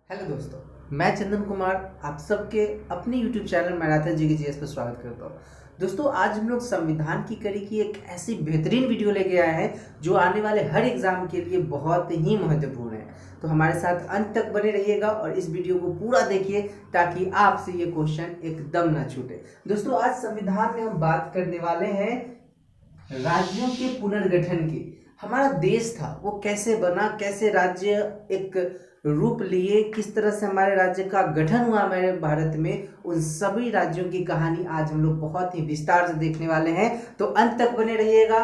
Hello दोस्तों, मैं चंदन कुमार आप सबके अपने YouTube चैनल मैराथन जीके पर स्वागत करता हूँ। दोस्तों, आज हम लोग संविधान की कड़ी की एक ऐसी बेहतरीन वीडियो लेके आए हैं जो आने वाले हर एग्जाम के लिए बहुत ही महत्वपूर्ण है। तो हमारे साथ अंत तक बने रहिएगा और इस वीडियो को पूरा देखिए ताकि आपसे ये क्वेश्चन एकदम ना छूटे। दोस्तों, आज संविधान में हम बात करने वाले हैं राज्यों के पुनर्गठन की। हमारा देश था वो कैसे बना, कैसे राज्य एक रूप लिए, किस तरह से हमारे राज्य का गठन हुआ हमारे भारत में, उन सभी राज्यों की कहानी आज हम लोग बहुत ही विस्तार से देखने वाले हैं। तो अंत तक बने रहिएगा,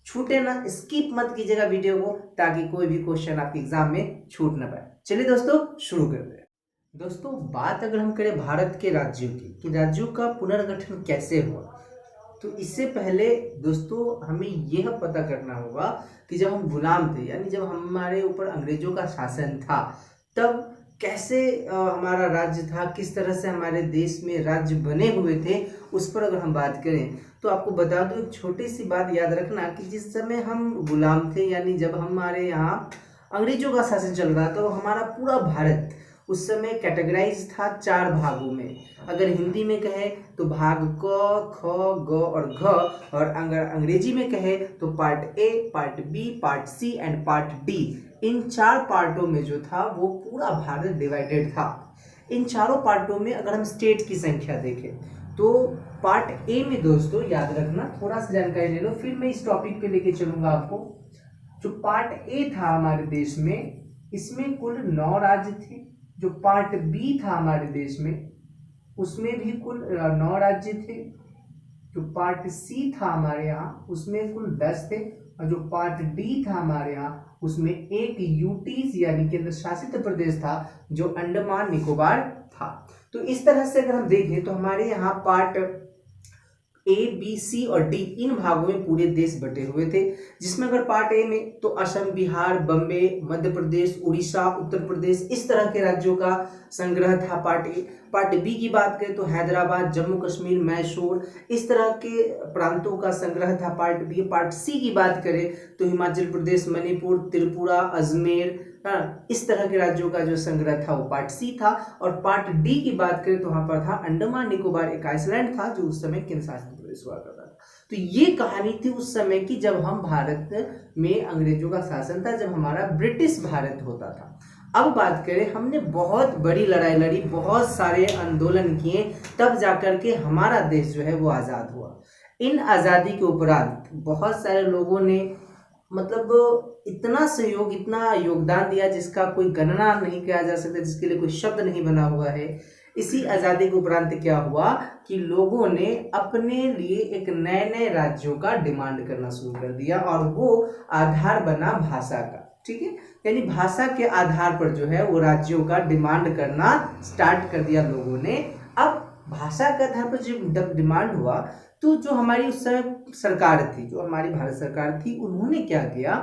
छूटे ना, स्किप मत कीजिएगा वीडियो को ताकि कोई भी क्वेश्चन आपके एग्जाम में छूट ना पाए। चलिए दोस्तों, शुरू करते हैं। दोस्तों, बात अगर हम करें भारत के राज्यों की कि राज्यों का पुनर्गठन कैसे हुआ, तो इससे पहले दोस्तों हमें यह पता करना होगा कि जब हम गुलाम थे, यानी जब हमारे ऊपर अंग्रेजों का शासन था, तब कैसे हमारा राज्य था, किस तरह से हमारे देश में राज्य बने हुए थे, उस पर अगर हम बात करें तो आपको बता दूं एक छोटी सी बात याद रखना कि जिस समय हम गुलाम थे, यानी जब हमारे यहाँ अंग्रेजों का शासन चल रहा था, तो हमारा पूरा भारत उस समय कैटेगराइज था 4 भागों में। अगर हिंदी में कहे तो भाग क, ख, ग और घ, और अगर अंग्रेजी में कहे तो part A, part B, part C and part D. इन 4 पार्टों में जो था वो पूरा भारत डिवाइडेड था। इन चारों पार्टों में अगर हम स्टेट की संख्या देखें तो पार्ट ए में दोस्तों याद रखना, थोड़ा सा जानकारी ले लो फिर मैं इस टॉपिक पे लेके चलूंगा आपको। जो पार्ट ए था हमारे देश में, इसमें कुल 9 राज्य थे। जो पार्ट बी था हमारे देश में, उसमें भी कुल 9 राज्य थे। जो पार्ट सी था हमारे यहाँ, उसमें कुल 10 थे। और जो पार्ट डी था हमारे यहाँ, उसमें एक यूटीज यानी केंद्र शासित प्रदेश था जो अंडमान निकोबार था। तो इस तरह से अगर हम देखें तो हमारे यहाँ पार्ट ए, बी, सी और डी, इन भागों में पूरे देश बटे हुए थे। जिसमें अगर पार्ट ए में तो असम, बिहार, बम्बे, मध्य प्रदेश, उड़ीसा, उत्तर प्रदेश, इस तरह के राज्यों का संग्रह था पार्ट ए। पार्ट बी की बात करें तो हैदराबाद, जम्मू कश्मीर, मैसूर, इस तरह के प्रांतों का संग्रह था पार्ट बी। पार्ट सी की बात करें तो हिमाचल प्रदेश, मणिपुर, त्रिपुरा, अजमेर, इस तरह के राज्यों का जो संग्रह था वो पार्ट सी था। और पार्ट डी की बात करें तो वहां पर था अंडमान निकोबार, एक आइसलैंड था जो उस समय केंद्र शासित प्रदेश हुआ करता था। तो ये कहानी थी उस समय की जब हम भारत में अंग्रेजों का शासन था, जब हमारा ब्रिटिश भारत होता था। अब बात करें, हमने बहुत बड़ी लड़ाई लड़ी, बहुत सारे आंदोलन किए, तब जाकर के हमारा देश जो है वो आज़ाद हुआ। इन आज़ादी के उपरांत बहुत सारे लोगों ने मतलब इतना सहयोग, इतना योगदान दिया जिसका कोई गणना नहीं किया जा सकता, जिसके लिए कोई शब्द नहीं बना हुआ है। इसी आज़ादी के उपरांत क्या हुआ कि लोगों ने अपने लिए एक नए नए राज्यों का डिमांड करना शुरू कर दिया और वो आधार बना भाषा का। ठीक है, यानी भाषा के आधार पर जो है वो राज्यों का डिमांड करना स्टार्ट कर दिया लोगों ने। अब भाषा के आधार पर जब डिमांड हुआ तो जो हमारी उस समय सरकार थी, जो हमारी भारत सरकार थी, उन्होंने क्या किया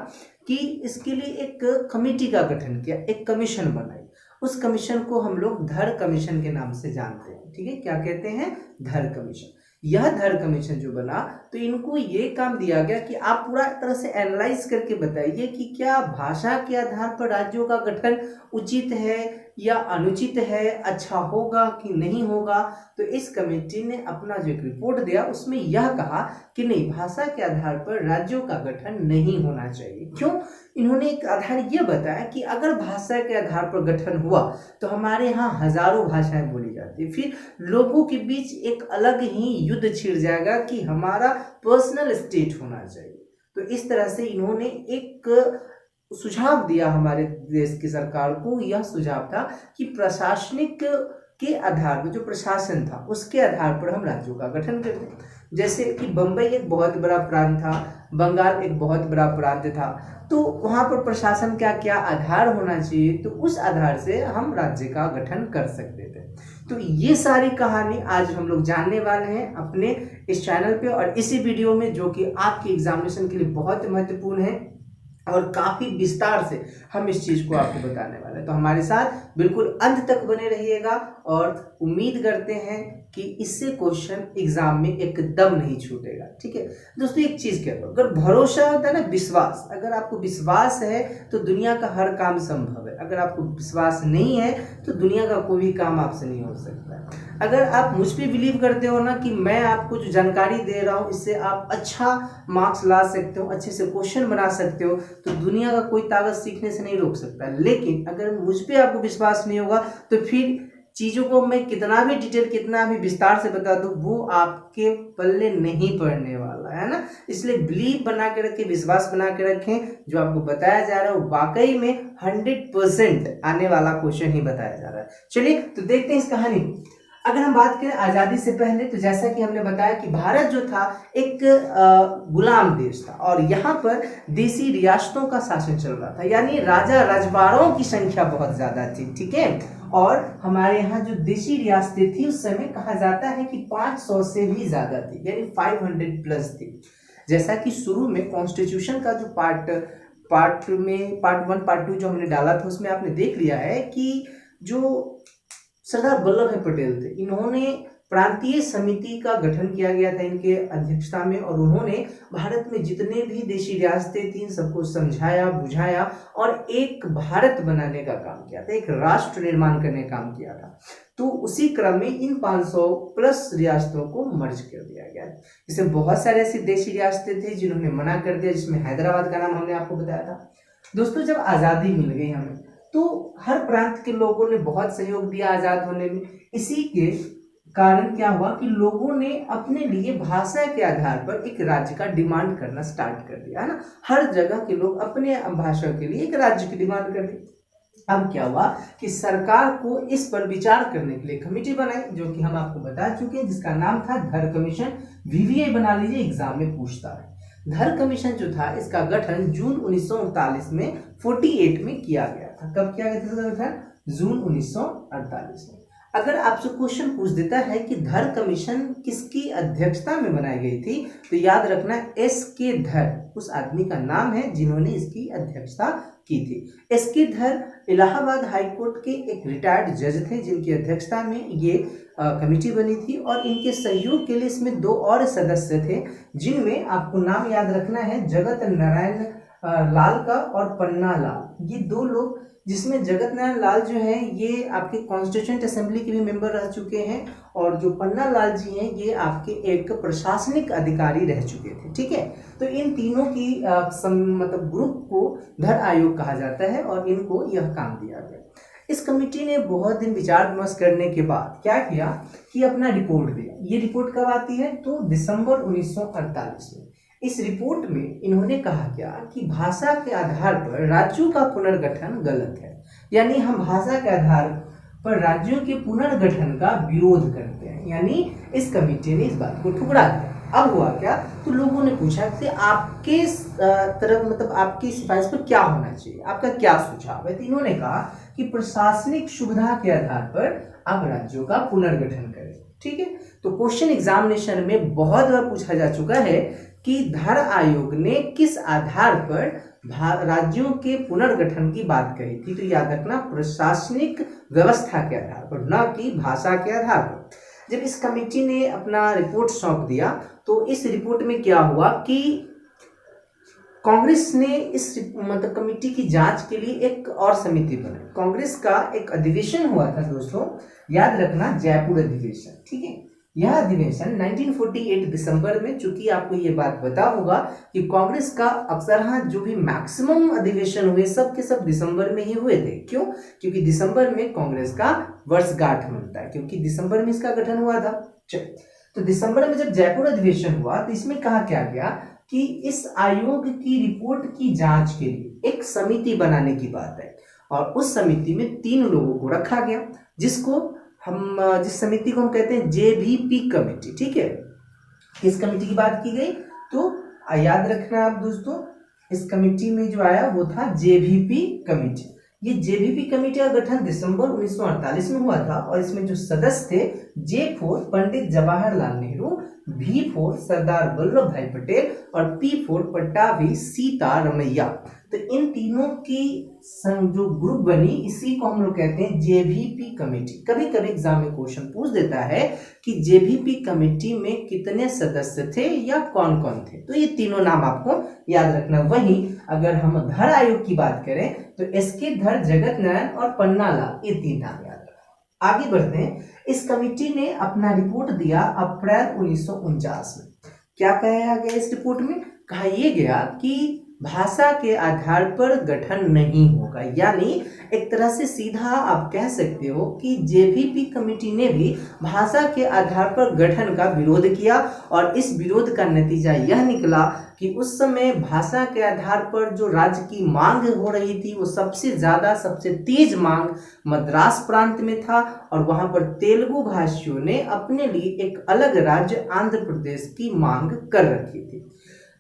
कि इसके लिए एक कमेटी का गठन किया, एक कमीशन बनाई। उस कमीशन को हम लोग धर कमीशन के नाम से जानते हैं। ठीक है, क्या कहते हैं? धर कमीशन। यह धर कमीशन जो बना तो इनको ये काम दिया गया कि आप पूरा तरह से एनालाइज करके बताइए कि क्या भाषा के आधार पर राज्यों का गठन उचित है या अनुचित है, अच्छा होगा कि नहीं होगा। तो इस कमेटी ने अपना जो एक रिपोर्ट दिया उसमें यह कहा कि नहीं, भाषा के आधार पर राज्यों का गठन नहीं होना चाहिए। क्यों? इन्होंने एक आधार यह बताया कि अगर भाषा के आधार पर गठन हुआ तो हमारे यहाँ हजारों भाषाएं बोली जाती है, फिर लोगों के बीच एक अलग ही युद्ध छिड़ जाएगा कि हमारा पर्सनल स्टेट होना चाहिए। तो इस तरह से इन्होंने एक सुझाव दिया हमारे देश की सरकार को। यह सुझाव था कि प्रशासनिक के आधार पर, जो प्रशासन था उसके आधार पर हम राज्यों का गठन करते हैं। जैसे कि बम्बई एक बहुत बड़ा प्रांत था, बंगाल एक बहुत बड़ा प्रांत था, तो वहाँ पर प्रशासन का क्या आधार होना चाहिए, तो उस आधार से हम राज्य का गठन कर सकते थे। तो ये सारी कहानी आज हम लोग जानने वाले हैं अपने इस चैनल पे और इसी वीडियो में, जो कि आपके एग्जामिनेशन के लिए बहुत महत्वपूर्ण है और काफी विस्तार से हम इस चीज को आपको बताने वाले हैं। तो हमारे साथ बिल्कुल अंत तक बने रहिएगा और उम्मीद करते हैं कि इससे क्वेश्चन एग्जाम में एकदम नहीं छूटेगा। ठीक है दोस्तों, एक चीज कहता हूँ, अगर भरोसा होता है ना, विश्वास, अगर आपको विश्वास है तो दुनिया का हर काम संभव है। पर अगर आपको विश्वास नहीं है तो दुनिया का कोई भी काम आपसे नहीं हो सकता। अगर आप मुझ पे बिलीव करते हो ना कि मैं आपको जो जानकारी दे रहा हूँ इससे आप अच्छा मार्क्स ला सकते हो, अच्छे से क्वेश्चन बना सकते हो, तो दुनिया का कोई ताकत सीखने से नहीं रोक सकता। लेकिन अगर मुझ पे आपको विश्वास नहीं होगा तो फिर चीज़ों को मैं कितना भी डिटेल, कितना भी विस्तार से बता दूं, वो आपके पल्ले नहीं पड़ने वाला है ना। इसलिए बिलीव बना के रखें, विश्वास बना के रखें, जो आपको बताया जा रहा है वो वाकई में 100% आने वाला क्वेश्चन ही बताया जा रहा है। चलिए तो देखते हैं इस कहानी को। अगर हम बात करें आज़ादी से पहले, तो जैसा कि हमने बताया कि भारत जो था एक गुलाम देश था और यहाँ पर देसी रियासतों का शासन चल रहा था, यानी राजा रजवाड़ों की संख्या बहुत ज़्यादा थी, ठीक है। और हमारे यहाँ जो देशी रियासतें थी उस समय कहा जाता है कि 500 से भी ज़्यादा थी, यानी 500 प्लस थी। जैसा कि शुरू में कॉन्स्टिट्यूशन का जो पार्ट 1 पार्ट 2 जो हमने डाला था उसमें आपने देख लिया है कि जो सरदार वल्लभ भाई पटेल थे, इन्होंने प्रांतीय समिति का गठन किया गया था इनके अध्यक्षता में, और उन्होंने भारत में जितने भी देशी रियासतें थी सबको समझाया, बुझाया और एक भारत बनाने का काम किया था, एक राष्ट्र निर्माण करने का काम किया था। तो उसी क्रम में इन 500 प्लस रियासतों को मर्ज कर दिया गया। इसमें बहुत सारे ऐसी देशी रियासतें थी जिन्होंने मना कर दिया, जिसमें हैदराबाद का नाम हमने आपको बताया था। दोस्तों, जब आज़ादी मिल गई हमें तो हर प्रांत के लोगों ने बहुत सहयोग दिया आज़ाद होने में। इसी के कारण क्या हुआ कि लोगों ने अपने लिए भाषा के आधार पर एक राज्य का डिमांड करना स्टार्ट कर दिया, है ना। हर जगह के लोग अपने भाषा के लिए एक राज्य की डिमांड कर दी। अब क्या हुआ कि सरकार को इस पर विचार करने के लिए कमेटी बनाई, जो कि हम आपको बता चुके हैं, जिसका नाम था धर कमीशन। VVI बना लीजिए, एग्जाम में पूछता है। धर कमीशन जो था इसका गठन जून 1939 में 48 में किया गया था। कब किया गया था इसका गठन? जून 1948 में। अगर आपसे क्वेश्चन पूछ देता है कि धर कमीशन किसकी अध्यक्षता में बनाई गई थी, तो याद रखना SK धर उस आदमी का नाम है जिन्होंने इसकी अध्यक्षता की थी। SK धर इलाहाबाद हाईकोर्ट के एक रिटायर्ड जज थे जिनकी अध्यक्षता में ये कमेटी बनी थी, और इनके सहयोग के लिए इसमें 2 और सदस्य थे जिनमें आपको नाम याद रखना है जगत नारायण लाल का और पन्ना लाल। ये 2 लोग, जिसमें जगत नारायण लाल जो है ये आपके कॉन्स्टिट्यूएंट असेंबली के भी मेंबर रह चुके हैं, और जो पन्ना लाल जी हैं ये आपके एक प्रशासनिक अधिकारी रह चुके थे, ठीक है। तो इन तीनों की मतलब ग्रुप को धर आयोग कहा जाता है और इनको यह काम दिया गया। इस कमेटी ने बहुत दिन विचार विमर्श करने के बाद क्या किया कि अपना रिपोर्ट दिया। ये रिपोर्ट कब आती है? तो दिसंबर 1948 में। इस रिपोर्ट में इन्होंने कहा क्या कि भाषा के आधार पर राज्यों का पुनर्गठन गलत है, यानी हम भाषा के आधार पर राज्यों के पुनर्गठन का विरोध करते हैं। यानी इस कमेटी ने इस बात को ठुकरा दिया। अब हुआ क्या, तो लोगों ने पूछा कि आपके तरफ मतलब आपकी सिफारिश पर क्या होना चाहिए, आपका क्या सुझाव है। तो इन्होंने कहा कि प्रशासनिक सुविधा के आधार पर आप राज्यों का पुनर्गठन करें, ठीक है। तो क्वेश्चन एग्जामिनेशन में बहुत बार पूछा जा चुका है कि धर आयोग ने किस आधार पर राज्यों के पुनर्गठन की बात कही थी। तो याद रखना प्रशासनिक व्यवस्था के आधार पर, न कि भाषा के आधार पर। जब इस कमेटी ने अपना रिपोर्ट सौंप दिया तो इस रिपोर्ट में क्या हुआ कि कांग्रेस ने इस मतलब कमेटी की जांच के लिए एक और समिति बनाई। कांग्रेस का एक अधिवेशन हुआ था दोस्तों, याद रखना जयपुर अधिवेशन, ठीक है। यह अधिवेशन 1948 दिसंबर में, चूंकि आपको ये बात पता होगा कि कांग्रेस का अक्सर जो भी मैक्सिमम अधिवेशन हुए सब के सब दिसंबर में ही हुए थे। क्यों? क्योंकि दिसंबर में कांग्रेस का वर्षगांठ मिलता है, क्योंकि दिसंबर में इसका गठन हुआ था। तो दिसंबर में जब जयपुर अधिवेशन हुआ तो इसमें कहा क्या गया कि इस आयोग की रिपोर्ट की जांच के लिए एक समिति बनाने की बात है, और उस समिति में 3 लोगों को रखा गया, जिस समिति को हम कहते हैं JVP कमेटी, ठीक है। किस कमेटी की बात की गई? तो याद रखना आप दोस्तों, इस कमेटी में जो आया वो था JVP कमेटी। ये JVP कमेटी का गठन दिसंबर 1948 में हुआ था, और इसमें जो सदस्य थे J4 Pandit Jawaharlal Nehru, V four Sardar Vallabh भाई पटेल और P फोर पट्टाभी सीतारमैया। तो इन तीनों की संग जो ग्रुप बनी, इसी को हम लोग कहते हैं जेवीपी कमेटी। कभी कभी एग्जाम में क्वेश्चन पूछ देता है कि जेवीपी कमेटी में कितने सदस्य थे या कौन कौन थे, तो ये तीनों नाम आपको याद रखना। वहीं अगर हम धर आयोग की बात करें तो एसके धर, जगत नारायण और पन्नालाल, ये तीन नाम याद रखना। आगे बढ़ते हैं। इस कमेटी ने अपना रिपोर्ट दिया अप्रैल 1949 में। क्या कहा गया इस रिपोर्ट में? कहा यह गया कि भाषा के आधार पर गठन नहीं होगा, यानी एक तरह से सीधा आप कह सकते हो कि जेवीपी कमेटी ने भी भाषा के आधार पर गठन का विरोध किया और इस विरोध का नतीजा यह निकला कि उस समय भाषा के आधार पर जो राज्य की मांग हो रही थी वो सबसे ज्यादा, सबसे तेज मांग मद्रास प्रांत में था और वहां पर तेलुगु भाषियों ने अपने लिए एक अलग राज्य आंध्र प्रदेश की मांग कर रखी थी।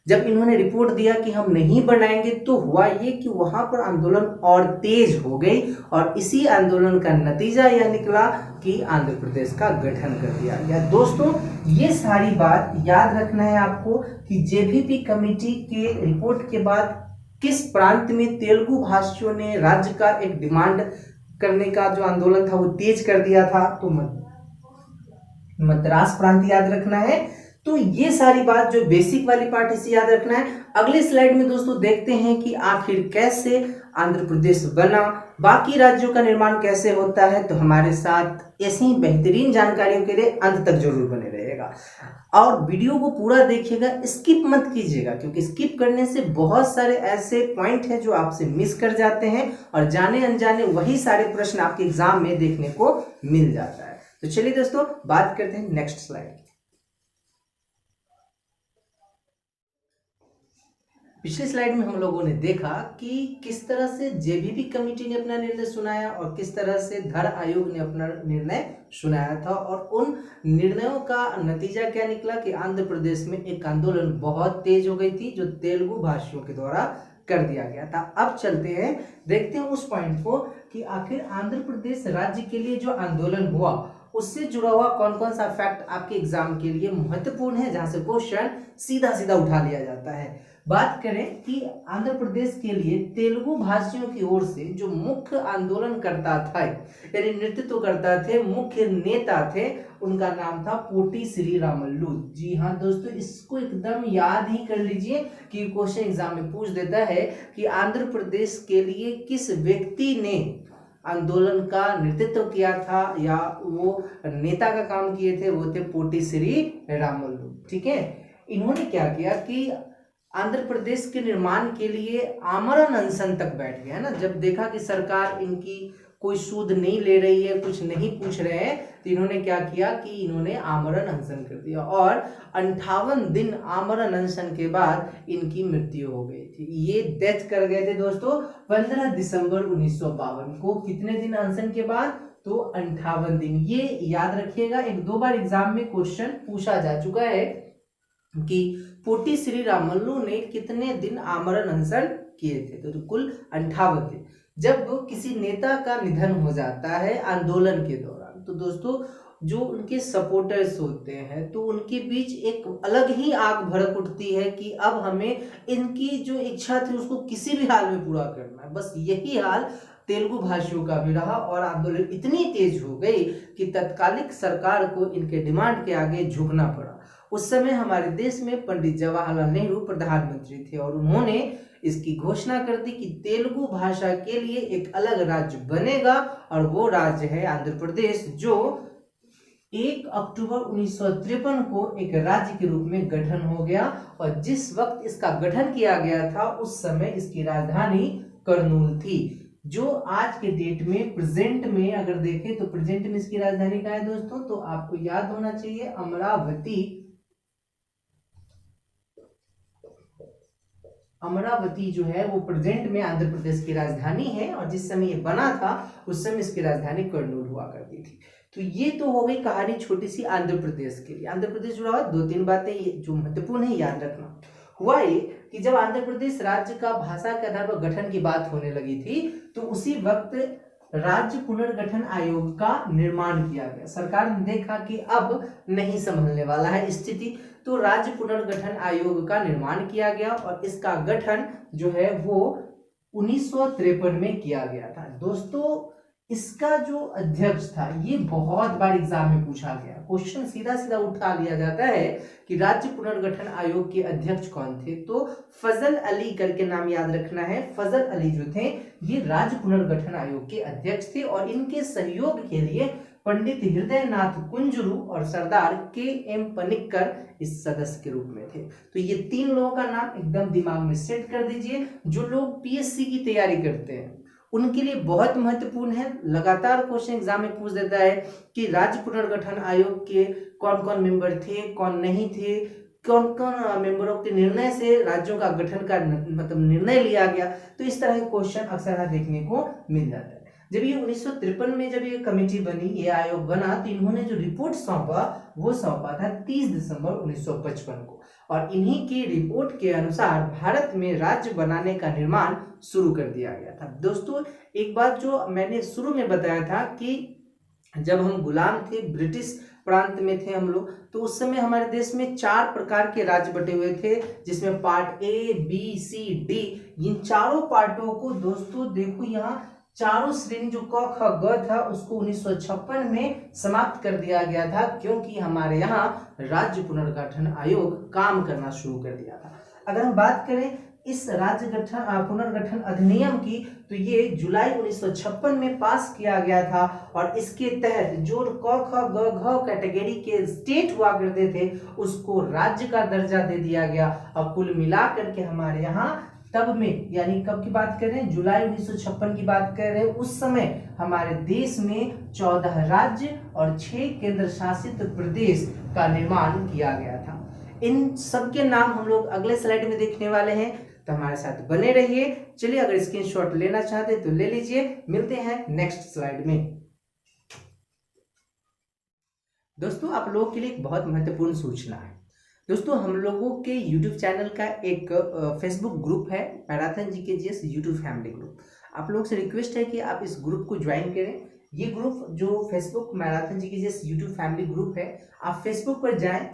जब इन्होंने रिपोर्ट दिया कि हम नहीं बनाएंगे तो हुआ ये कि वहां पर आंदोलन और तेज हो गई और इसी आंदोलन का नतीजा यह निकला कि आंध्र प्रदेश का गठन कर दिया गया। दोस्तों, ये सारी बात याद रखना है आपको कि जेवीपी कमेटी के रिपोर्ट के बाद किस प्रांत में तेलुगु भाषियों ने राज्य का एक डिमांड करने का जो आंदोलन था वो तेज कर दिया था, तो मद्रास प्रांत याद रखना है। तो ये सारी बात जो बेसिक वाली पार्ट इसे याद रखना है। अगले स्लाइड में दोस्तों देखते हैं कि आखिर कैसे आंध्र प्रदेश बना, बाकी राज्यों का निर्माण कैसे होता है। तो हमारे साथ ऐसी बेहतरीन जानकारियों के लिए अंत तक जरूर बने रहेगा और वीडियो को पूरा देखिएगा, स्किप मत कीजिएगा, क्योंकि स्किप करने से बहुत सारे ऐसे पॉइंट हैं जो आपसे मिस कर जाते हैं और जाने अनजाने वही सारे प्रश्न आपके एग्जाम में देखने को मिल जाता है। तो चलिए दोस्तों बात करते हैं नेक्स्ट स्लाइड की। पिछली स्लाइड में हम लोगों ने देखा कि किस तरह से जेवीपी कमेटी ने अपना निर्णय सुनाया और किस तरह से धर आयोग ने अपना निर्णय सुनाया था और उन निर्णयों का नतीजा क्या निकला कि आंध्र प्रदेश में एक आंदोलन बहुत तेज हो गई थी जो तेलुगु भाषियों के द्वारा कर दिया गया था। अब चलते हैं, देखते हैं उस पॉइंट को कि आखिर आंध्र प्रदेश राज्य के लिए जो आंदोलन हुआ उससे जुड़ा हुआ कौन कौन सा फैक्ट आपके एग्जाम के लिए महत्वपूर्ण है, जहां से क्वेश्चन सीधा सीधा उठा लिया जाता है। बात करें कि आंध्र प्रदेश के लिए तेलुगु भाषियों की ओर से जो मुख्य आंदोलन करता था, यानी नेतृत्व करता थे, मुख्य नेता थे, उनका नाम था पोटी श्रीरामल्लू। जी हाँ दोस्तों, इसको एकदम याद ही कर लीजिए कि क्वेश्चन एग्जाम में पूछ देता है कि आंध्र प्रदेश के लिए किस व्यक्ति ने आंदोलन का नेतृत्व किया था या वो नेता का काम किए थे, वो थे पोटी श्रीरामल्लू। ठीक है, इन्होंने क्या किया कि आंध्र प्रदेश के निर्माण के लिए आमरण अनशन तक बैठ गया ना। जब देखा कि सरकार इनकी कोई सूद नहीं ले रही है, कुछ नहीं पूछ रहे हैं, तो इन्होंने क्या किया कि इन्होंने आमरण अनशन कर दिया और 58 दिन आमरण अनशन के बाद इनकी मृत्यु हो गई थी। ये डेथ कर गए थे दोस्तों 15 दिसंबर 1952 को। कितने दिन अनशन के बाद? तो 58 दिन। ये याद रखिएगा, एक दो बार एग्जाम में क्वेश्चन पूछा जा चुका है कि पोटी श्रीरामल्लू ने कितने दिन आमरण अनशन किए थे, तो कुल 58 दिन। जब किसी नेता का निधन हो जाता है आंदोलन के दौरान, तो दोस्तों जो उनके सपोर्टर्स होते हैं तो उनके बीच एक अलग ही आग भड़क उठती है कि अब हमें इनकी जो इच्छा थी उसको किसी भी हाल में पूरा करना है। बस यही हाल तेलुगु भाषियों का भी रहा और आंदोलन इतनी तेज हो गई कि तत्कालिक सरकार को इनके डिमांड के आगे झुकना पड़ा। उस समय हमारे देश में पंडित जवाहरलाल नेहरू प्रधानमंत्री थे और उन्होंने इसकी घोषणा कर दी कि तेलुगु भाषा के लिए एक अलग राज्य बनेगा और वो राज्य है आंध्र प्रदेश, जो 1 अक्टूबर 1953 को एक राज्य के रूप में गठन हो गया। और जिस वक्त इसका गठन किया गया था उस समय इसकी राजधानी कर्नूल थी, जो आज के डेट में प्रेजेंट में अगर देखें तो प्रेजेंट में इसकी राजधानी क्या है दोस्तों, तो आपको याद होना चाहिए अमरावती। अमरावती जो है वो प्रेजेंट में आंध्र प्रदेश की राजधानी है और जिस समय ये बना था उस समय इसकी राजधानी कर्नूल हुआ करती थी। तो ये तो हो गई कहानी छोटी सी आंध्र प्रदेश के लिए। आंध्र प्रदेश जुड़ा हुआ दो तीन बातें जो महत्वपूर्ण है याद रखना। हुआ ये कि जब आंध्र प्रदेश राज्य का भाषा के आधार पर गठन की बात होने लगी थी तो उसी वक्त राज्य पुनर्गठन आयोग का निर्माण किया गया। सरकार ने देखा कि अब नहीं संभलने वाला है स्थिति, तो राज्य पुनर्गठन आयोग का निर्माण किया गया और इसका गठन जो है वो 1953 में किया गया था। दोस्तों इसका जो अध्यक्ष था, ये बहुत बार एग्जाम में पूछा गया, क्वेश्चन सीधा सीधा उठा लिया जाता है कि राज्य पुनर्गठन आयोग के अध्यक्ष कौन थे, तो फजल अली करके नाम याद रखना है। फजल अली जो थे ये राज्य पुनर्गठन आयोग के अध्यक्ष थे और इनके सहयोग के लिए पंडित हृदयनाथ कुंजरू और सरदार के.एम. पनिक्कर इस सदस्य के रूप में थे। तो ये तीन लोगों का नाम एकदम दिमाग में सेट कर दीजिए। जो लोग पीएससी की तैयारी करते हैं उनके लिए बहुत महत्वपूर्ण है। लगातार क्वेश्चन एग्जाम में पूछ देता है कि राज्य पुनर्गठन आयोग के कौन कौन मेंबर थे, कौन नहीं थे, कौन कौन मेंबरों के निर्णय से राज्यों का गठन का मतलब निर्णय लिया गया। तो इस तरह के क्वेश्चन अक्सर देखने को मिल जाता है। जब ये 1953 में जब ये कमेटी बनी, ये आयोग बना, तो इन्होंने जो रिपोर्ट सौंपा वो सौंपा था 30 दिसंबर 1955 को और इन्हीं की रिपोर्ट के अनुसार भारत में राज्य बनाने का निर्माण शुरू कर दिया गया था। दोस्तों एक बात जो मैंने शुरू में बताया था कि जब हम गुलाम थे, ब्रिटिश प्रांत में थे हम लोग, तो उस समय हमारे देश में 4 प्रकार के राज्य बटे हुए थे, जिसमें part A, B, C, D. इन चारों पार्टों को दोस्तों देखो यहाँ चारों श्रेणी जो क ख ग था उसको 1956 में समाप्त कर दिया गया था, क्योंकि हमारे यहाँ राज्य पुनर्गठन आयोग काम करना शुरू कर दिया था। अगर हम बात करें इस राज्य पुनर्गठन अधिनियम की, तो ये जुलाई 1956 में पास किया गया था और इसके तहत जो क ख ग घ कैटेगरी के स्टेट हुआ करते थे उसको राज्य का दर्जा दे दिया गया। और कुल मिलाकर के हमारे यहाँ तब में, यानी कब की बात कर रहे हैं, जुलाई 1956 की बात कर रहे हैं, उस समय हमारे देश में 14 राज्य और 6 केंद्र शासित प्रदेश का निर्माण किया गया था। इन सब के नाम हम लोग अगले स्लाइड में देखने वाले हैं, तो हमारे साथ बने रहिए। चलिए अगर स्क्रीनशॉट लेना चाहते हैं तो ले लीजिए। मिलते हैं नेक्स्ट स्लाइड में। दोस्तों आप लोगों के लिए एक बहुत महत्वपूर्ण सूचना है। दोस्तों हम लोगों के YouTube चैनल का एक फेसबुक ग्रुप है, marathon GKGS YouTube family group. आप लोगों से रिक्वेस्ट है कि आप इस ग्रुप को ज्वाइन करें। ये ग्रुप जो Facebook marathon GKGS YouTube family group है, आप फेसबुक पर जाएं,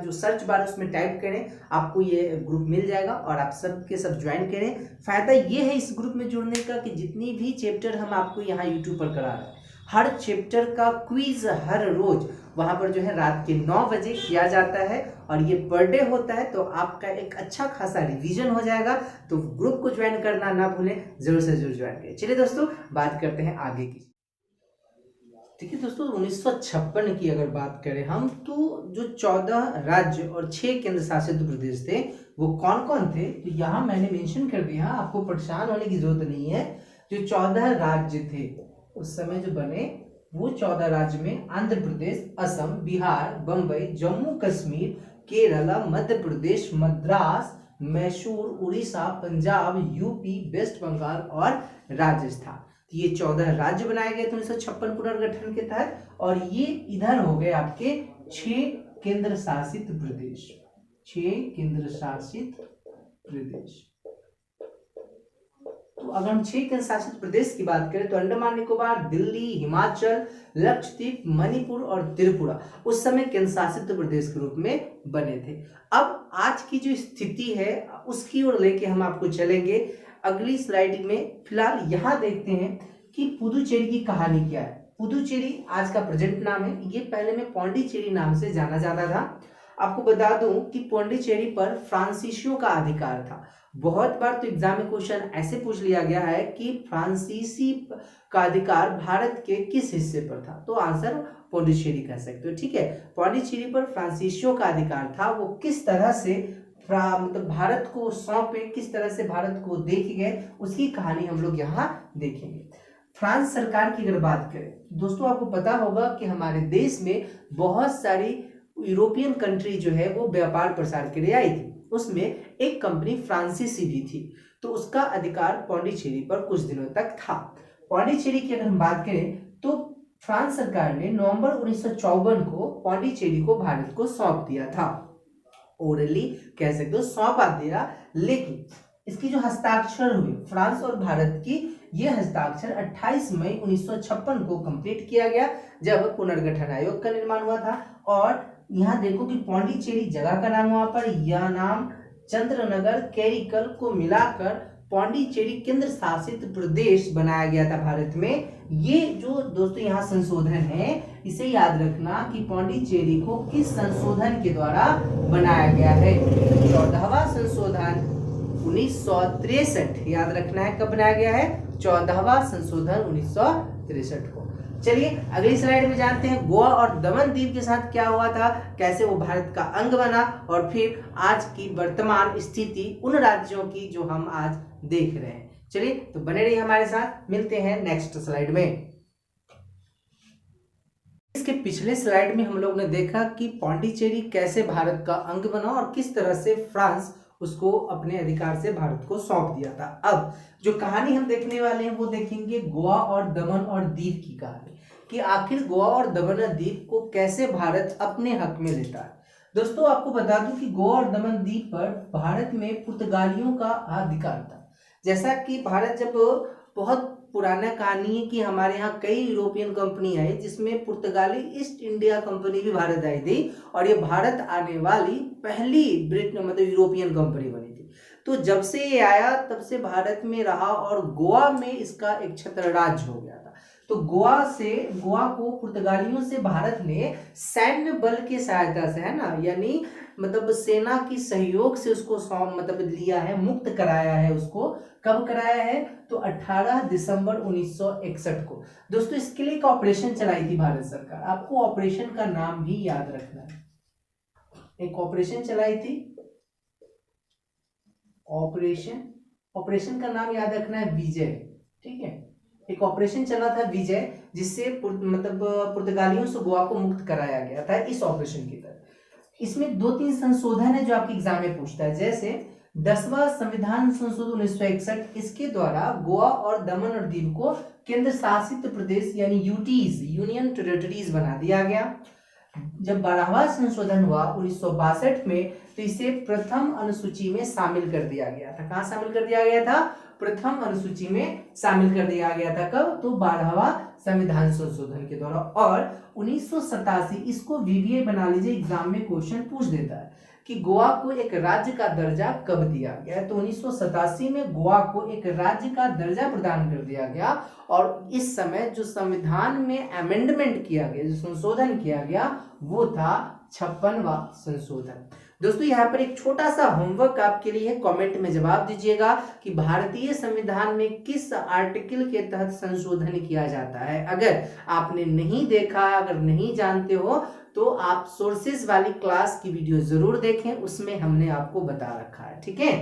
जो सर्च बार उसमें टाइप करें, आपको ये ग्रुप मिल जाएगा और आप सब के सब ज्वाइन करें। फायदा ये है इस ग्रुप में जुड़ने का कि जितनी भी चैप्टर हम आपको यहाँ यूट्यूब पर करा रहे हैं, हर चैप्टर का क्विज हर रोज वहाँ पर जो है रात के 9 बजे किया जाता है और ये पर डे होता है, तो आपका एक अच्छा खासा रिवीजन हो जाएगा। तो ग्रुप को ज्वाइन करना ना भूलें, जरूर से जरूर ज्वाइन करें। चलिए दोस्तों बात करते हैं आगे की। ठीक है दोस्तों, 1956 की अगर बात करें हम, तो जो 14 राज्य और 6 केंद्र शासित प्रदेश थे वो कौन कौन थे, तो यहाँ मैंने मेंशन कर दिया, आपको परेशान होने की जरूरत नहीं है। जो 14 राज्य थे उस समय जो बने, वो 14 राज्य में आंध्र प्रदेश, असम, बिहार, बम्बई, जम्मू कश्मीर, केरला, मध्य प्रदेश, मद्रास, मैसूर, उड़ीसा, पंजाब, यूपी, वेस्ट बंगाल और राजस्थान। तो ये 14 राज्य बनाए गए थे 1956 पुनर्गठन के तहत और ये इधर हो गए आपके 6 केंद्र शासित प्रदेश। 6 केंद्र शासित प्रदेश। तो अगर हम 6 केंद्र शासित प्रदेश की बात करें तो अंडमान निकोबार, दिल्ली, हिमाचल, लक्षद्वीप, मणिपुर और त्रिपुरा उस समय केंद्र शासित प्रदेश के रूप में बने थे। अब आज की जो स्थिति है उसकी ओर लेके हम आपको चलेंगे अगली स्लाइड में। फिलहाल यहाँ देखते हैं कि पुदुचेरी की कहानी क्या है। पुदुचेरी आज का प्रेजेंट नाम है, ये पहले में पौंडीचेरी नाम से जाना जाता था। आपको बता दूं कि पौंडीचेरी पर फ्रांसीसियों का अधिकार था। बहुत बार तो एग्जाम में क्वेश्चन ऐसे पूछ लिया गया है कि फ्रांसीसी का अधिकार भारत के किस हिस्से पर था, तो आंसर पौंडीचेरी कह सकते हो। ठीक है, पौंडीचेरी पर फ्रांसीसियों का अधिकार था। वो किस तरह से मतलब भारत को सौंपे, किस तरह से भारत को देखे गए, उसकी कहानी हम लोग यहाँ देखेंगे। फ्रांस सरकार की अगर बात करें दोस्तों, आपको पता होगा कि हमारे देश में बहुत सारी यूरोपियन कंट्री जो है वो व्यापार प्रसार के लिए आई थी। उसमें एक कंपनी फ्रांसीसी भी थी, तो उसका अधिकार पौंडीचेरी पर कुछ दिनों तक था। पौंडीचेरी की अगर हम बात करें तो फ्रांस सरकार ने नवंबर 1954 को पौंडीचेरी को भारत को सौंप दिया था। ओरली कह सकते हो सौंपा दिया, लेकिन इसकी जो हस्ताक्षर हुए फ्रांस और भारत की यह हस्ताक्षर 28 मई 1956 को कंप्लीट किया गया, जब पुनर्गठन आयोग का निर्माण हुआ था। और यहाँ देखो कि पौंडीचेरी जगह का नाम, वहां पर यह नाम चंद्रनगर कैरिकल को मिलाकर पौंडीचेरी केंद्र शासित प्रदेश बनाया गया था भारत में। ये जो दोस्तों यहाँ संशोधन है, इसे याद रखना कि पौंडीचेरी को किस संशोधन के द्वारा बनाया गया है। 14वां संशोधन 1963, याद रखना है कब बनाया गया है, 14वां संशोधन 1963 को। चलिए अगली स्लाइड में जानते हैं गोवा और दमन दीव के साथ क्या हुआ था, कैसे वो भारत का अंग बना, और फिर आज की वर्तमान स्थिति उन राज्यों की जो हम आज देख रहे हैं। चलिए तो बने रहिए हमारे साथ, मिलते हैं नेक्स्ट स्लाइड में। इसके पिछले स्लाइड में हम लोग ने देखा कि पौंडीचेरी कैसे भारत का अंग बना और किस तरह से फ्रांस उसको अपने अधिकार से भारत को सौंप दिया था। अब जो कहानी हम देखने वाले हैं वो देखेंगे गोवा और दमन और दीव की कहानी, कि आखिर गोवा और दमन और दीव को कैसे भारत अपने हक में लेता है। दोस्तों आपको बता दूं कि गोवा और दमन द्वीप पर भारत में पुर्तगालियों का अधिकार था। जैसा कि भारत जब बहुत पुराना कहानी है कि हमारे यहाँ कई यूरोपियन कंपनी आई, जिसमें पुर्तगाली ईस्ट इंडिया कंपनी भी भारत आई थी, और ये भारत आने वाली पहली ब्रिटेन मतलब यूरोपियन कंपनी बनी थी। तो जब से ये आया तब से भारत में रहा और गोवा में इसका एक छत्र राज्य हो गया था। तो गोवा को पुर्तगालियों से भारत ने सैन्य बल की सहायता से, है ना, यानी मतलब सेना की सहयोग से उसको मतलब लिया है, मुक्त कराया है उसको। कब कराया है, तो 18 दिसंबर 1961 को। दोस्तों इसके लिए एक ऑपरेशन चलाई थी भारत सरकार, आपको ऑपरेशन का नाम भी याद रखना है। एक ऑपरेशन चलाई थी, ऑपरेशन का नाम याद रखना है विजय, ठीक है। एक ऑपरेशन चला था विजय, जिससे मतलब पुर्तगालियों से गोवा को मुक्त कराया गया था इस ऑपरेशन की तरह। इसमें 2-3 संशोधन है जो आपके एग्जाम में पूछता है, जैसे 10वां संविधान संशोधन 1961, इसके द्वारा गोवा और दमन और दीव को केंद्र शासित प्रदेश यानी यूटीज, यूनियन टेरिटरीज बना दिया गया। जब 12वां संशोधन हुआ 1962 में, तो इसे प्रथम अनुसूची में शामिल कर दिया गया था। कहाँ शामिल कर दिया गया था, प्रथम अनुसूची में शामिल कर दिया गया था। कब, तो 12वां संविधान संशोधन के द्वारा। और 1987, इसको वीवीए बना लीजिए, एग्जाम में क्वेश्चन पूछ देता है कि गोवा को एक राज्य का दर्जा कब दिया गया। तो 1987 में गोवा को एक राज्य का दर्जा प्रदान कर दिया गया। और इस समय जो संविधान में अमेंडमेंट किया गया, जो संशोधन किया गया, वो था 56वां संशोधन। दोस्तों यहाँ पर एक छोटा सा होमवर्क आपके लिए है, कमेंट में जवाब दीजिएगा कि भारतीय संविधान में किस आर्टिकल के तहत संशोधन किया जाता है। अगर आपने नहीं देखा, अगर नहीं जानते हो, तो आप सोर्सेज वाली क्लास की वीडियो जरूर देखें, उसमें हमने आपको बता रखा है, ठीक है।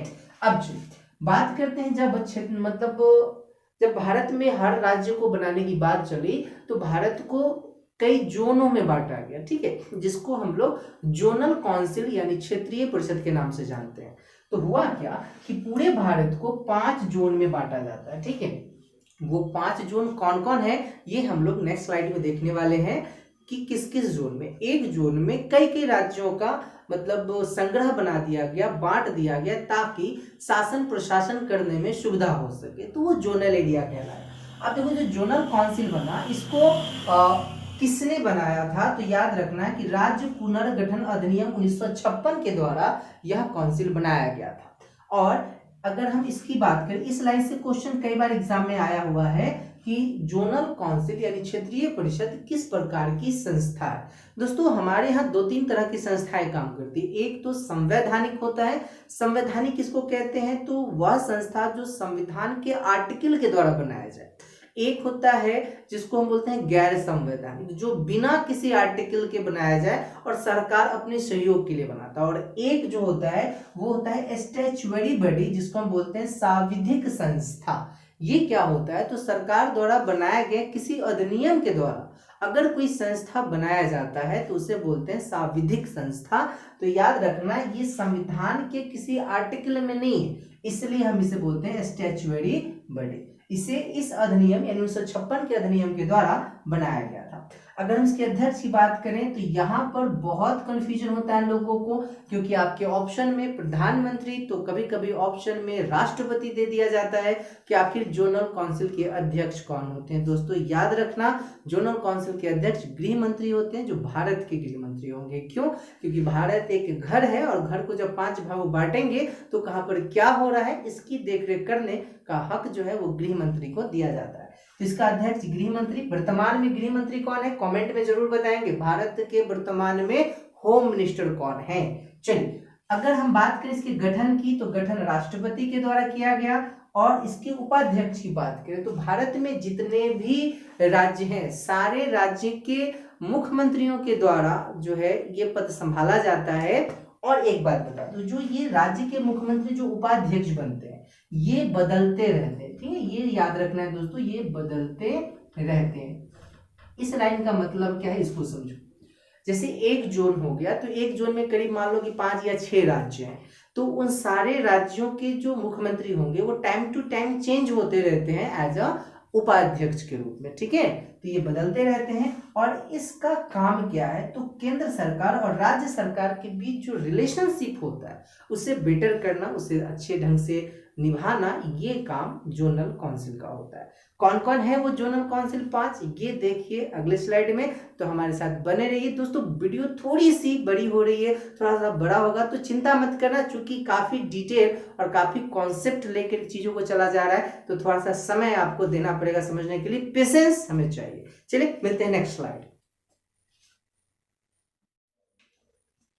अब बात करते हैं, जब भारत में हर राज्य को बनाने की बात चली, तो भारत को कई जोनों में बांटा गया, ठीक है, जिसको हम लोग जोनल काउंसिल यानी क्षेत्रीय परिषद के नाम से जानते हैं। तो हुआ क्या कि पूरे भारत को 5 जोन में बांटा जाता है, ठीक है। वो 5 जोन कौन कौन है, ये हम लोग नेक्स्ट स्लाइड में देखने वाले हैं कि किस किस जोन में। एक जोन में कई राज्यों का मतलब संग्रह बना दिया गया, बांट दिया गया, ताकि शासन प्रशासन करने में सुविधा हो सके, तो वो जोनल एरिया कहलाया। अब देखो जो जोनल काउंसिल बना, इसको किसने बनाया था, तो याद रखना है कि राज्य पुनर्गठन अधिनियम 1956 के द्वारा यह काउंसिल बनाया गया था। और अगर हम इसकी बात करें, इस लाइन से क्वेश्चन कई बार एग्जाम में आया हुआ है कि जोनल काउंसिल यानी क्षेत्रीय परिषद किस प्रकार की संस्था है। दोस्तों हमारे यहाँ 2-3 तरह की संस्थाएं काम करती है। एक तो संवैधानिक होता है। संवैधानिक किसको कहते हैं, तो वह संस्था जो संविधान के आर्टिकल के द्वारा बनाया जाए। एक होता है जिसको हम बोलते हैं गैर संवैधानिक, जो बिना किसी आर्टिकल के बनाया जाए और सरकार अपने सहयोग के लिए बनाता है। और एक जो होता है वो होता है स्टैच्यूटरी बॉडी, जिसको हम बोलते हैं सांविधिक संस्था। ये क्या होता है, तो सरकार द्वारा बनाए गए किसी अधिनियम के द्वारा अगर कोई संस्था बनाया जाता है तो उसे बोलते हैं सांविधिक संस्था। तो याद रखना ये संविधान के किसी आर्टिकल में नहीं है, इसलिए हम इसे बोलते हैं स्टैच्यूटरी बॉडी। इसे इस अधिनियम यानी 1956 के अधिनियम के द्वारा बनाया गया था। अगर हम इसके अध्यक्ष की बात करें तो यहाँ पर बहुत कंफ्यूजन होता है लोगों को, क्योंकि आपके ऑप्शन में प्रधानमंत्री तो कभी कभी ऑप्शन में राष्ट्रपति दे दिया जाता है कि आखिर जोनल काउंसिल के अध्यक्ष कौन होते हैं। दोस्तों याद रखना, जोनल काउंसिल के अध्यक्ष गृह मंत्री होते हैं, जो भारत के गृह मंत्री होंगे। क्यों? क्योंकि भारत एक घर है और घर को जब 5 भागों बांटेंगे तो कहाँ पर क्या हो रहा है इसकी देखरेख करने का हक जो है वो गृह मंत्री को दिया जाता है। तो इसका अध्यक्ष गृह मंत्री। वर्तमान में गृह मंत्री कौन है, कमेंट में जरूर बताएंगे। भारत के वर्तमान में होम मिनिस्टर कौन है। चलिए अगर हम बात करें इसके गठन की तो गठन राष्ट्रपति के द्वारा किया गया, और इसके उपाध्यक्ष की बात करें तो भारत में जितने भी राज्य हैं सारे राज्य के मुख्यमंत्रियों के द्वारा जो है ये पद संभाला जाता है। और एक बात बता दो, जो ये राज्य के मुख्यमंत्री जो उपाध्यक्ष बनते हैं ये बदलते रहते हैं, ठीक है, ये याद रखना है दोस्तों, ये बदलते रहते हैं। इस लाइन का मतलब क्या है इसको समझो। जैसे एक जोन हो गया तो एक जोन में करीब मान लो कि 5 या 6 राज्य हैं, तो उन सारे राज्यों के जो मुख्यमंत्री होंगे वो टाइम टू टाइम चेंज होते रहते हैं एज अ उपाध्यक्ष के रूप में, ठीक है। तो ये बदलते रहते हैं और इसका काम क्या है, तो केंद्र सरकार और राज्य सरकार के बीच जो रिलेशनशिप होता है उसे बेटर करना, उसे अच्छे ढंग से निभाना, ये काम जोनल काउंसिल का होता है। कौन कौन है वो जोनल काउंसिल 5, ये देखिए अगले स्लाइड में। तो हमारे साथ बने रहिए दोस्तों। वीडियो थोड़ी सी बड़ी हो रही है, थोड़ा सा बड़ा होगा तो चिंता मत करना, चूंकि काफी डिटेल और काफी कॉन्सेप्ट लेकर चीजों को चला जा रहा है, तो थोड़ा सा समय आपको देना पड़ेगा समझने के लिए, पेशेंस हमें चाहिए। चलिए मिलते हैं नेक्स्ट स्लाइड।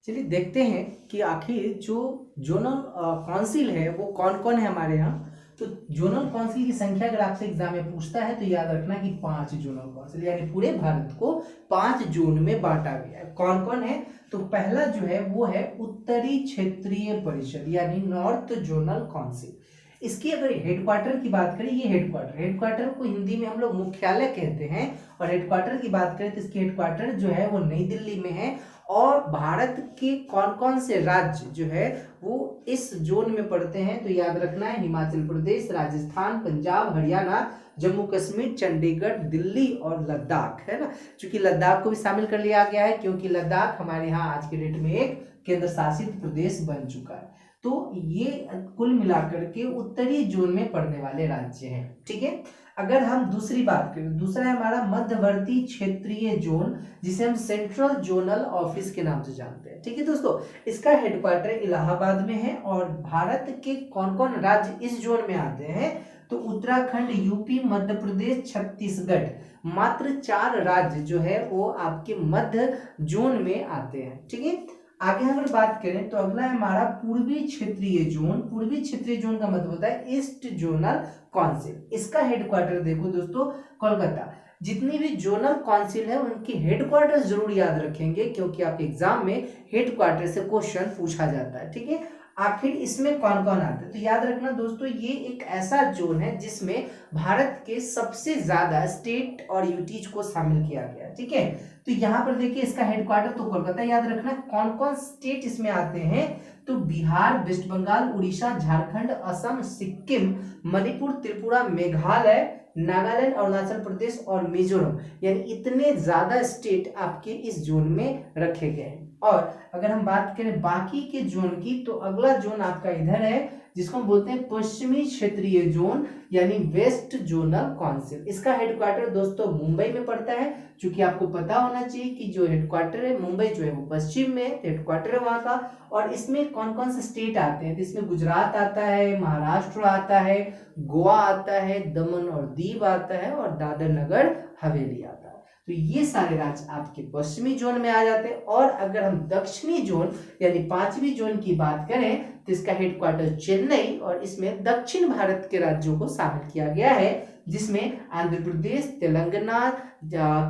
चलिए देखते हैं कि आखिर जो जोनल काउंसिल है वो कौन कौन है हमारे यहाँ। तो जोनल काउंसिल की संख्या अगर आपसे एग्जाम में पूछता है तो याद रखना कि 5 जोनल काउंसिल, यानी पूरे भारत को 5 जोन में बांटा गया है। कौन कौन है, तो पहला जो है वो है उत्तरी क्षेत्रीय परिषद यानी नॉर्थ जोनल काउंसिल। इसकी अगर हेडक्वार्टर की बात करें, ये हेडक्वार्टर को हिंदी में हम लोग मुख्यालय कहते हैं, और हेडक्वार्टर की बात करें तो इसकी हेडक्वार्टर जो है वो नई दिल्ली में है। और भारत के कौन कौन से राज्य जो है वो इस जोन में पड़ते हैं, तो याद रखना है हिमाचल प्रदेश, राजस्थान, पंजाब, हरियाणा, जम्मू कश्मीर, चंडीगढ़, दिल्ली और लद्दाख, है ना। चूंकि लद्दाख को भी शामिल कर लिया गया है क्योंकि लद्दाख हमारे यहाँ आज के डेट में एक केंद्र शासित प्रदेश बन चुका है। तो ये कुल मिलाकर के उत्तरी जोन में पड़ने वाले राज्य हैं, ठीक है। अगर हम दूसरी बात करें, दूसरा है हमारा मध्यवर्ती क्षेत्रीय जोन, जिसे हम सेंट्रल जोनल ऑफिस के नाम से जानते हैं, ठीक है दोस्तों। इसका हेडक्वार्टर इलाहाबाद में है। और भारत के कौन कौन राज्य इस जोन में आते हैं, तो उत्तराखंड, यूपी, मध्य प्रदेश, छत्तीसगढ़, मात्र 4 राज्य जो है वो आपके मध्य जोन में आते हैं, ठीक है। आगे अगर बात करें तो अगला है हमारा पूर्वी क्षेत्रीय जोन। पूर्वी क्षेत्रीय जोन का मतलब होता है ईस्ट जोनल काउंसिल। इसका हेडक्वार्टर देखो दोस्तों कोलकाता। जितनी भी जोनल काउंसिल है उनकी हेडक्वार्टर जरूर याद रखेंगे, क्योंकि आपके एग्जाम में हेडक्वार्टर से क्वेश्चन पूछा जाता है, ठीक है। आखिर इसमें कौन कौन आता है, तो याद रखना दोस्तों ये एक ऐसा जोन है जिसमें भारत के सबसे ज्यादा स्टेट और यूटीज को शामिल किया गया, ठीक है। तो यहाँ पर देखिए इसका हेडक्वार्टर तो कोलकाता, याद रखना कौन कौन स्टेट इसमें आते हैं, तो बिहार, वेस्ट बंगाल, उड़ीसा, झारखंड, असम, सिक्किम, मणिपुर, त्रिपुरा, मेघालय, नागालैंड, अरुणाचल प्रदेश और मिजोरम, यानी इतने ज्यादा स्टेट आपके इस जोन में रखे गए हैं। और अगर हम बात करें बाकी के जोन की, तो अगला जोन आपका इधर है जिसको हम बोलते हैं पश्चिमी क्षेत्रीय जोन यानी वेस्ट जोनल काउंसिल। इसका हेडक्वार्टर दोस्तों मुंबई में पड़ता है। क्योंकि आपको पता होना चाहिए कि जो हेडक्वार्टर है मुंबई जो है वो पश्चिम में, हेडक्वार्टर है वहां का। और इसमें कौन कौन से स्टेट आते हैं, तो इसमें गुजरात आता है, महाराष्ट्र आता है, गोवा आता है, दमन और दीव आता है और दादर नगर हवेली आता है। तो ये सारे राज्य आपके पश्चिमी जोन में आ जाते हैं। और अगर हम दक्षिणी जोन यानी 5वीं जोन की बात करें तो इसका हेडक्वार्टर चेन्नई, और इसमें दक्षिण भारत के राज्यों को शामिल किया गया है, जिसमें आंध्र प्रदेश, तेलंगाना,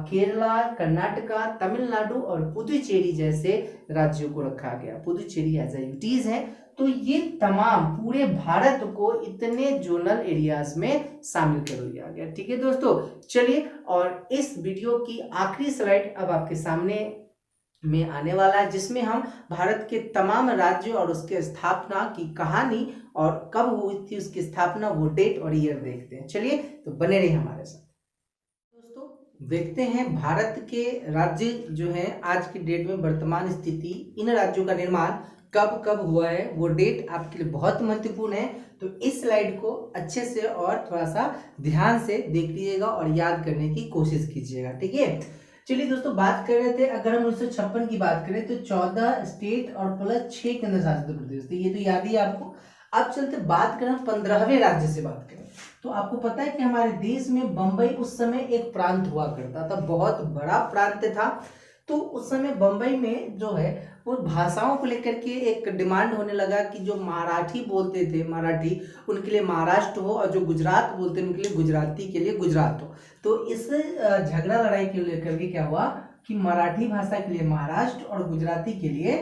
केरला, कर्नाटका, तमिलनाडु और पुदुचेरी जैसे राज्यों को रखा गया। पुदुचेरी एज ए यूटीज है। तो ये तमाम पूरे भारत को इतने जोनल एरियाज में शामिल कर लिया गया, ठीक है दोस्तों। चलिए और इस वीडियो की आखिरी स्लाइड अब आपके सामने में आने वाला है, जिसमें हम भारत के तमाम राज्यों और उसके स्थापना की कहानी और कब हुई थी उसकी स्थापना, वो डेट और ईयर देखते हैं। चलिए तो बने रहिए हमारे साथ। दोस्तों देखते हैं भारत के राज्य जो है आज की डेट में वर्तमान स्थिति, इन राज्यों का निर्माण कब कब हुआ है, वो डेट आपके लिए बहुत महत्वपूर्ण है। तो इस स्लाइड को अच्छे से और थोड़ा सा ध्यान से देख लीजिएगा और याद करने की कोशिश कीजिएगा, ठीक है। चलिए दोस्तों, बात कर रहे थे, अगर हम 1956 की बात करें तो 14 स्टेट और प्लस 6 केंद्र शासित प्रदेश थे, ये तो याद ही है आपको। अब चलते बात करें 15वें राज्य से बात करें तो आपको पता है कि हमारे देश में बंबई उस समय एक प्रांत हुआ करता था, बहुत बड़ा प्रांत था। तो उस समय बंबई में जो है वो भाषाओं को लेकर के एक डिमांड होने लगा कि जो मराठी बोलते थे मराठी, उनके लिए महाराष्ट्र हो, और जो गुजरात बोलते हैं उनके लिए गुजराती के लिए गुजरात हो। तो इस झगड़ा लड़ाई के लेकर के क्या हुआ कि मराठी भाषा के लिए महाराष्ट्र और गुजराती के लिए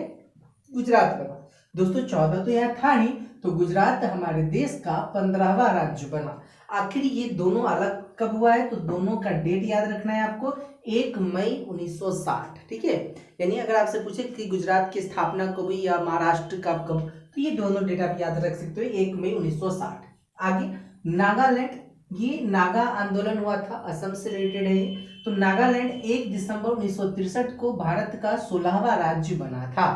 गुजरात बना। दोस्तों 14 तो यहाँ था ही, तो गुजरात हमारे देश का 15वां राज्य बना। आखिर ये दोनों अलग कब हुआ है, तो दोनों का डेट याद रखना है आपको, 1 मई 1960, ठीक है। यानी अगर आपसे पूछे कि गुजरात की स्थापना कब हुई या महाराष्ट्र का कब, तो ये दोनों डेट आप याद रख सकते हो, 1 मई 1960। आगे नागालैंड, ये नागा आंदोलन हुआ था, असम से रिलेटेड है ये। तो नागालैंड 1 दिसंबर 1963 को भारत का 16वां राज्य बना था।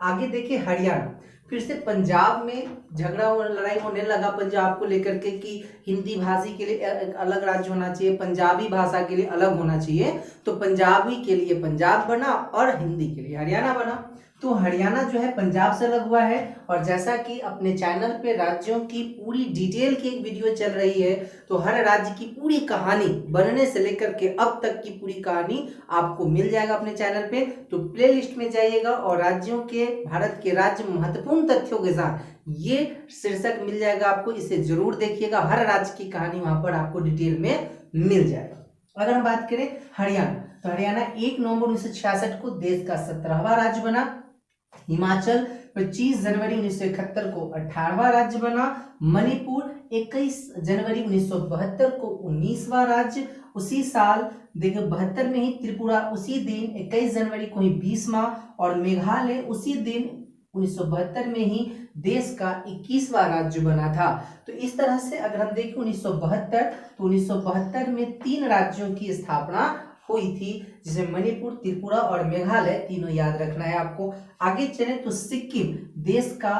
आगे देखिए हरियाणा, फिर से पंजाब में झगड़ा और लड़ाई होने लगा पंजाब को लेकर के कि हिंदी भाषी के लिए एक अलग राज्य होना चाहिए, पंजाबी भाषा के लिए अलग होना चाहिए। तो पंजाबी के लिए पंजाब बना और हिंदी के लिए हरियाणा बना। तो हरियाणा जो है पंजाब से अलग हुआ है। और जैसा कि अपने चैनल पे राज्यों की पूरी डिटेल की एक वीडियो चल रही है, तो हर राज्य की पूरी कहानी बनने से लेकर के अब तक की पूरी कहानी आपको मिल जाएगा अपने चैनल पे। तो प्लेलिस्ट में जाइएगा और राज्यों के, भारत के राज्य महत्वपूर्ण तथ्यों के साथ ये शीर्षक मिल जाएगा आपको, इसे जरूर देखिएगा। हर राज्य की कहानी वहां पर आपको डिटेल में मिल जाएगा। अगर हम बात करें हरियाणा, तो हरियाणा 1 नवंबर 1966 को देश का 17वां राज्य बना। हिमाचल 25 जनवरी 1971 को 18वां राज्य बना। मणिपुर 21 जनवरी 1972 को 19वां राज्य। उसी साल देखिए 72 में ही त्रिपुरा उसी दिन 21 जनवरी को ही 20वां, और मेघालय उसी दिन 1972 में ही देश का 21वां राज्य बना था। तो इस तरह से अगर हम देखें 1972, तो 1972 में 3 राज्यों की स्थापना हुई थी, जिसमें मणिपुर, त्रिपुरा और मेघालय, तीनों याद रखना है आपको। आगे चले तो सिक्किम देश का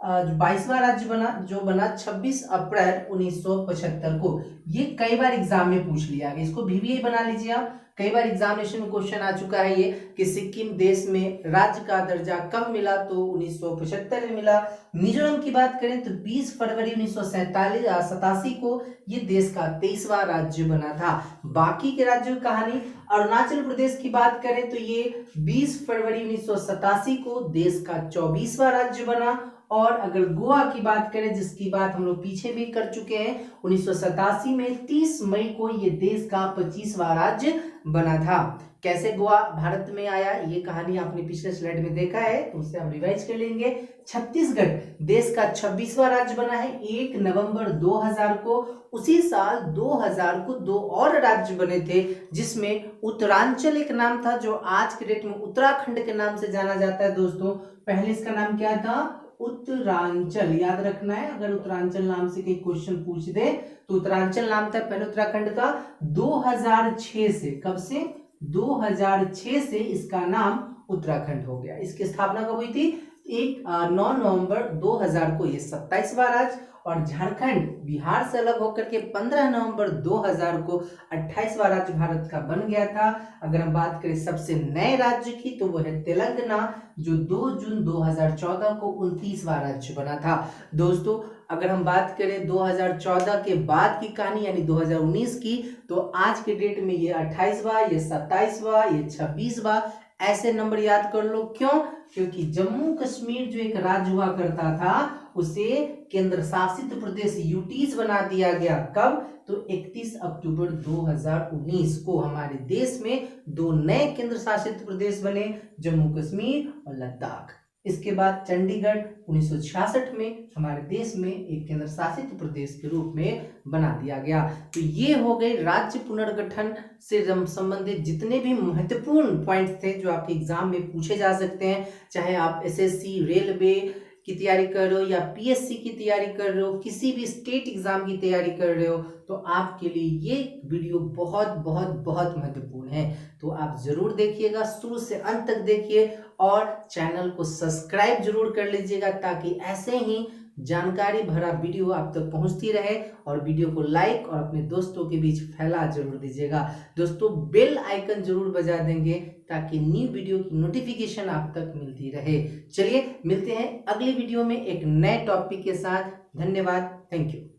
22वां राज्य बना, जो बना 26 अप्रैल 1975 को। ये कई बार एग्जाम में पूछ लिया गया, इसको भी बना लीजिए आप, कई बार एग्जामिनेशन में क्वेश्चन आ चुका है ये कि सिक्किम देश में राज्य का दर्जा कब मिला, तो 1975 में मिला। मिजोरम की बात करें तो 20 फरवरी 1987 को ये देश का 23वां राज्य बना था। बाकी के राज्यों की कहानी, अरुणाचल प्रदेश की बात करें तो ये 20 फरवरी 1987 को देश का 24वां राज्य बना। और अगर गोवा की बात करें, जिसकी बात हम लोग पीछे भी कर चुके हैं, 1987 में 30 मई को ये देश का 25वां राज्य बना था। कैसे गोवा भारत में आया, ये कहानी आपने पिछले स्लाइड में देखा है, तो उससे हम रिवाइज कर लेंगे। छत्तीसगढ़ देश का 26वां राज्य बना है 1 नवंबर 2000 को। उसी साल 2000 को 2 और राज्य बने थे, जिसमें उत्तरांचल एक नाम था, जो आज के डेट में उत्तराखंड के नाम से जाना जाता है। दोस्तों पहले इसका नाम क्या था, उत्तरांचल, याद रखना है। अगर उत्तरांचल नाम से कोई क्वेश्चन पूछ दे तो उत्तरांचल नाम था पहले उत्तराखंड का। 2006 से, कब से, 2006 से इसका नाम उत्तराखंड हो गया। इसकी स्थापना कब हुई थी, 9 नवंबर 2000 को ये 27वां राज्य। और झारखंड बिहार से अलग होकर के 15 नवंबर 2000 को 28वां राज्य भारत का बन गया था। अगर हम बात करें सबसे नए राज्य की, तो वो है तेलंगाना, जो 2 जून 2014 को 29वां राज्य बना था। दोस्तों अगर हम बात करें 2014 के बाद की कहानी यानी 2019 की, तो आज के डेट में ये 28वां, ये 27वां, ये 26वां, ऐसे नंबर याद कर लो। क्यों? क्योंकि जम्मू कश्मीर जो एक राज्य हुआ करता था, उसे केंद्र शासित प्रदेश यूटीज बना दिया गया। कब? तो 31 अक्टूबर 2019 को हमारे देश में 2 नए केंद्र शासित प्रदेश बने, जम्मू कश्मीर और लद्दाख। इसके बाद चंडीगढ़ 1966 में हमारे देश में एक केंद्र शासित प्रदेश के रूप में बना दिया गया। तो ये हो गए राज्य पुनर्गठन से संबंधित जितने भी महत्वपूर्ण पॉइंट्स थे जो आपके एग्जाम में पूछे जा सकते हैं, चाहे आप एसएससी, रेलवे की तैयारी कर रहे हो या पीएससी की तैयारी कर रहे हो, किसी भी स्टेट एग्जाम की तैयारी कर रहे हो, तो आपके लिए ये वीडियो बहुत बहुत बहुत महत्वपूर्ण है। तो आप जरूर देखिएगा, शुरू से अंत तक देखिए और चैनल को सब्सक्राइब जरूर कर लीजिएगा ताकि ऐसे ही जानकारी भरा वीडियो आप तक पहुंचती रहे। और वीडियो को लाइक और अपने दोस्तों के बीच फैला जरूर दीजिएगा। दोस्तों बेल आइकन जरूर बजा देंगे ताकि न्यू वीडियो की नोटिफिकेशन आप तक मिलती रहे। चलिए मिलते हैं अगली वीडियो में एक नए टॉपिक के साथ। धन्यवाद, थैंक यू।